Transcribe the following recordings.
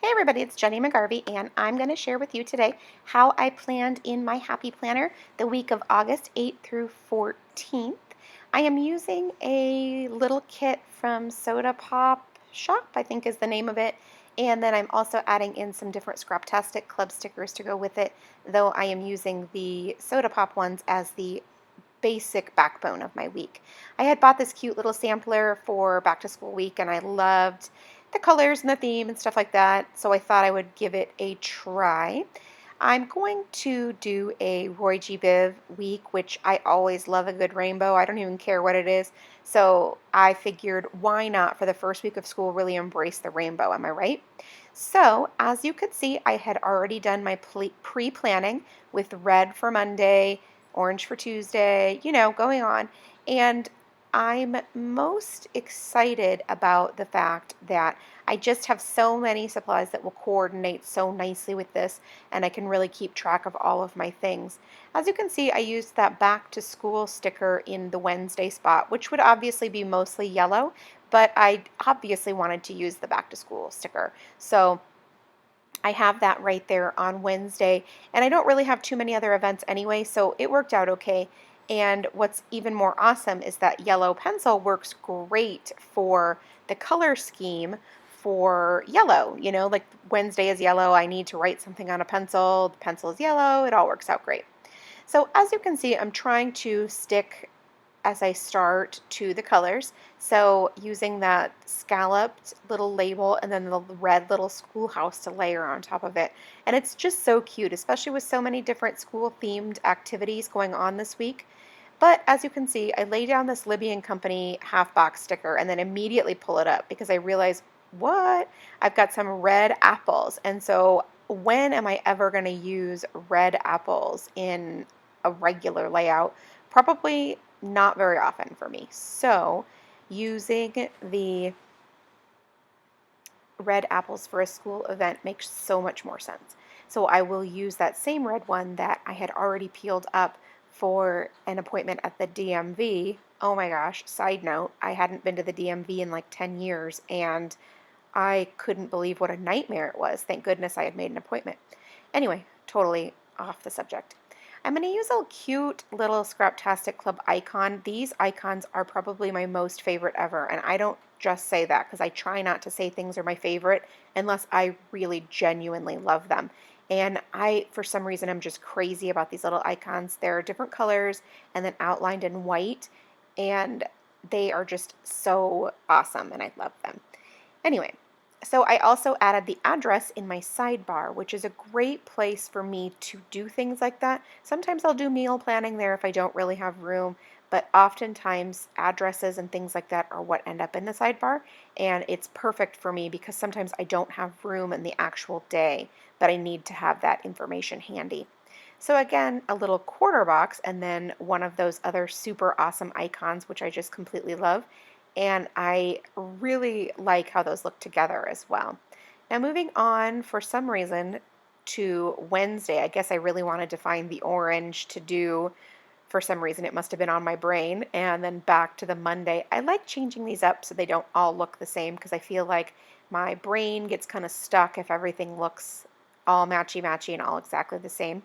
Hey everybody, it's Jenny McGarvey, and I'm going to share with you today how I planned in my Happy Planner the week of August 8th through 14th. I am using a little kit from Soda Pop Shop, I think is the name of it, and then I'm also adding in some different Scraptastic club stickers to go with it, though I am using the Soda Pop ones as the basic backbone of my week. I had bought this cute little sampler for back to school week and I loved the colors and the theme and stuff like that, so I thought I would give it a try. I'm going to do a Roy G. Biv week, which I always love a good rainbow. I don't even care what it is. So I figured, why not for the first week of school really embrace the rainbow, am I right? So as you could see, I had already done my pre-planning with red for Monday, orange for Tuesday, going on. And I'm most excited about the fact that I just have so many supplies that will coordinate so nicely with this, and I can really keep track of all of my things. As you can see, I used that back to school sticker in the Wednesday spot, which would obviously be mostly yellow, but I obviously wanted to use the back to school sticker. So I have that right there on Wednesday, and I don't really have too many other events anyway, so it worked out okay. And what's even more awesome is that yellow pencil works great for the color scheme for yellow. Like Wednesday is yellow, I need to write something on a pencil, the pencil is yellow, it all works out great. So as you can see, I'm trying to stick as I start to the colors. So using that scalloped little label and then the red little schoolhouse to layer on top of it. And it's just so cute, especially with so many different school themed activities going on this week. But as you can see, I lay down this Libby and Company half box sticker and then immediately pull it up because I realize, what? I've got some red apples. And so when am I ever going to use red apples in a regular layout? Probably not very often for me. So using the red apples for a school event makes so much more sense. So I will use that same red one that I had already peeled up for an appointment at the DMV. Oh my gosh, side note, I hadn't been to the DMV in like 10 years and I couldn't believe what a nightmare it was. Thank goodness I had made an appointment. Anyway, totally off the subject. I'm going to use a cute little Scraptastic Club icon. These icons are probably my most favorite ever, and I don't just say that because I try not to say things are my favorite unless I really genuinely love them. And for some reason, I'm just crazy about these little icons. They're different colors and then outlined in white, and they are just so awesome, and I love them. Anyway, so I also added the address in my sidebar, which is a great place for me to do things like that. Sometimes I'll do meal planning there if I don't really have room, but oftentimes addresses and things like that are what end up in the sidebar, and it's perfect for me because sometimes I don't have room in the actual day, but I need to have that information handy. So again, a little quarter box and then one of those other super awesome icons, which I just completely love. And I really like how those look together as well. Now moving on for some reason to Wednesday, I guess I really wanted to find the orange to do. For some reason it must have been on my brain. And then back to the Monday. I like changing these up so they don't all look the same because I feel like my brain gets kind of stuck if everything looks all matchy-matchy and all exactly the same.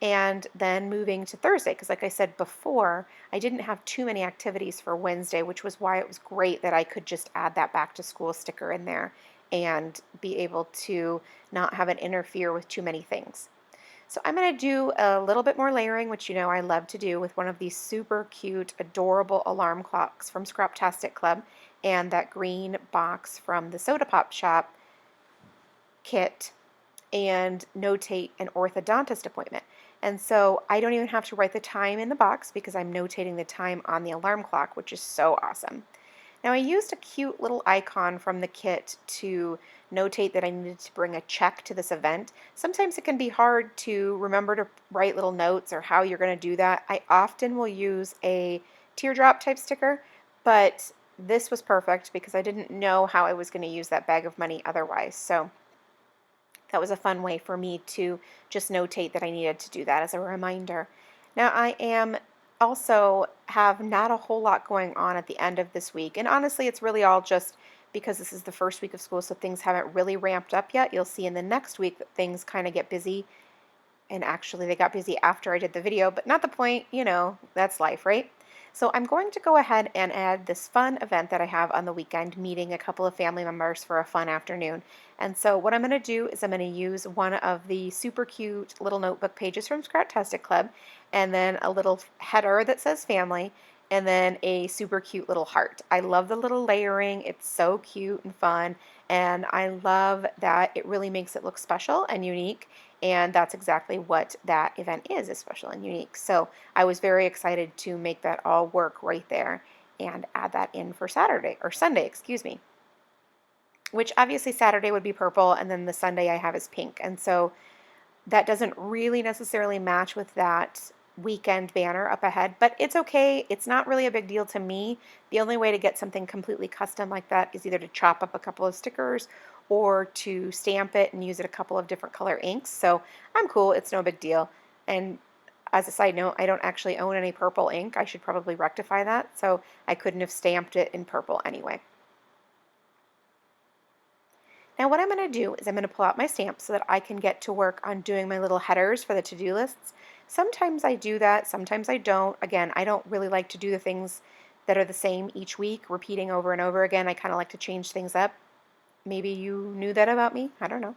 And then moving to Thursday, because like I said before, I didn't have too many activities for Wednesday, which was why it was great that I could just add that back to school sticker in there and be able to not have it interfere with too many things. So I'm going to do a little bit more layering, which I love to do, with one of these super cute, adorable alarm clocks from Scraptastic Club and that green box from the Soda Pop Shop kit, and notate an orthodontist appointment. And so I don't even have to write the time in the box because I'm notating the time on the alarm clock, which is so awesome. Now I used a cute little icon from the kit to notate that I needed to bring a check to this event. Sometimes it can be hard to remember to write little notes or how you're going to do that. I often will use a teardrop type sticker, but this was perfect because I didn't know how I was going to use that bag of money otherwise. So that was a fun way for me to just notate that I needed to do that as a reminder. Now I am also have not a whole lot going on at the end of this week, and honestly it's really all just because this is the first week of school, so things haven't really ramped up yet. You'll see in the next week that things kind of get busy, and actually they got busy after I did the video, but not the point, you know, that's life, right? So I'm going to go ahead and add this fun event that I have on the weekend, meeting a couple of family members for a fun afternoon. And so what I'm going to do is I'm going to use one of the super cute little notebook pages from Scraptastic Club, and then a little header that says family, and then a super cute little heart. I love the little layering. It's so cute and fun, and I love that it really makes it look special and unique, and that's exactly what that event is special and unique. So I was very excited to make that all work right there and add that in for Saturday, or Sunday, excuse me, which obviously Saturday would be purple, and then the Sunday I have is pink. And so that doesn't really necessarily match with that weekend banner up ahead, but it's okay. It's not really a big deal to me. The only way to get something completely custom like that is either to chop up a couple of stickers or to stamp it and use it a couple of different color inks. So I'm cool. It's no big deal. And as a side note, I don't actually own any purple ink. I should probably rectify that. So I couldn't have stamped it in purple anyway. Now what I'm going to do is I'm going to pull out my stamps so that I can get to work on doing my little headers for the to-do lists. Sometimes I do that, sometimes I don't. Again, I don't really like to do the things that are the same each week, repeating over and over again. I kind of like to change things up. Maybe you knew that about me. I don't know.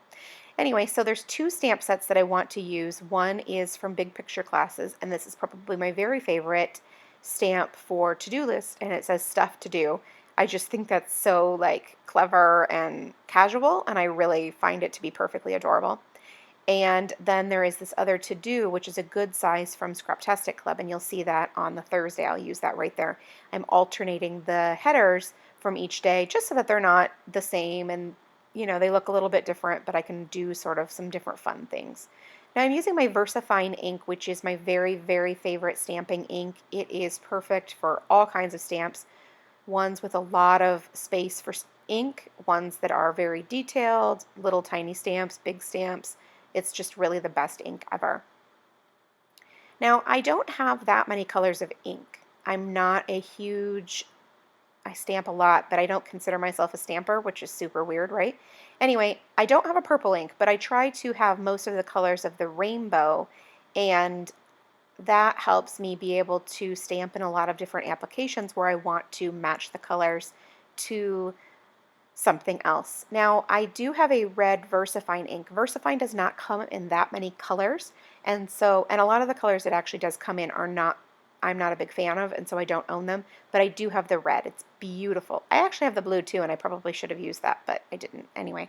Anyway, so there's two stamp sets that I want to use. One is from Big Picture Classes, and this is probably my very favorite stamp for to-do list, and it says stuff to do. I just think that's so like clever and casual, and I really find it to be perfectly adorable. And then there is this other to do, which is a good size from Scraptastic Club, and you'll see that on the Thursday. I'll use that right there. I'm alternating the headers from each day just so that they're not the same, and you know, they look a little bit different, but I can do sort of some different fun things. Now I'm using my VersaFine ink, which is my very, very favorite stamping ink. It is perfect for all kinds of stamps, ones with a lot of space for ink, ones that are very detailed, little tiny stamps, big stamps. It's just really the best ink ever. Now I don't have that many colors of ink. I'm not a huge, I stamp a lot, but I don't consider myself a stamper, which is super weird, right? Anyway, I don't have a purple ink, but I try to have most of the colors of the rainbow, and that helps me be able to stamp in a lot of different applications where I want to match the colors to something else. Now, I do have a red VersaFine ink. VersaFine does not come in that many colors, and a lot of the colors it actually does come in are not, I'm not a big fan of, and so I don't own them, but I do have the red. It's beautiful. I actually have the blue too, and I probably should have used that, but I didn't anyway.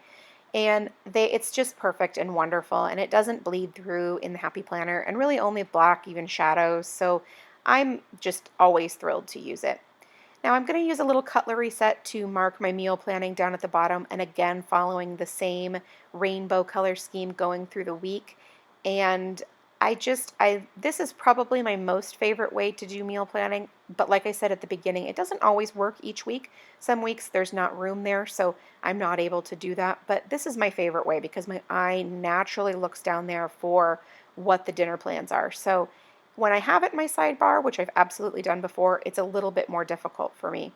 And it's just perfect and wonderful, and it doesn't bleed through in the Happy Planner, and really only black, even shadows, so I'm just always thrilled to use it. Now I'm going to use a little cutlery set to mark my meal planning down at the bottom, and again following the same rainbow color scheme going through the week. And this is probably my most favorite way to do meal planning, but like I said at the beginning, it doesn't always work each week. Some weeks there's not room there, so I'm not able to do that, but this is my favorite way because my eye naturally looks down there for what the dinner plans are. So when I have it in my sidebar, which I've absolutely done before, it's a little bit more difficult for me.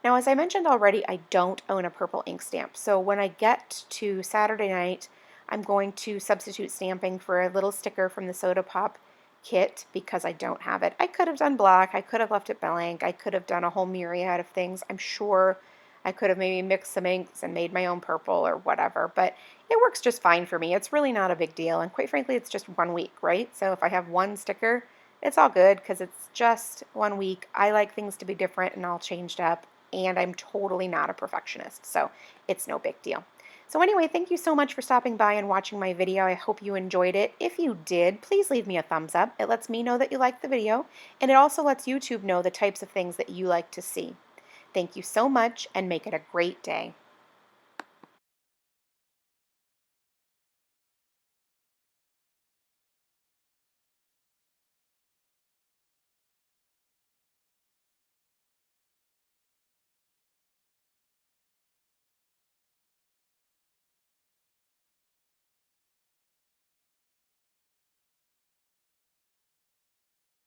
Now, as I mentioned already, I don't own a purple ink stamp, so when I get to Saturday night, I'm going to substitute stamping for a little sticker from the Soda Pop kit because I don't have it. I could have done black, I could have left it blank, I could have done a whole myriad of things. I'm sure I could have maybe mixed some inks and made my own purple or whatever, but it works just fine for me. It's really not a big deal, and quite frankly, it's just 1 week, right? So if I have one sticker, it's all good because it's just 1 week. I like things to be different and all changed up, and I'm totally not a perfectionist, so it's no big deal. So anyway, thank you so much for stopping by and watching my video. I hope you enjoyed it. If you did, please leave me a thumbs up. It lets me know that you liked the video, and it also lets YouTube know the types of things that you like to see. Thank you so much, and make it a great day.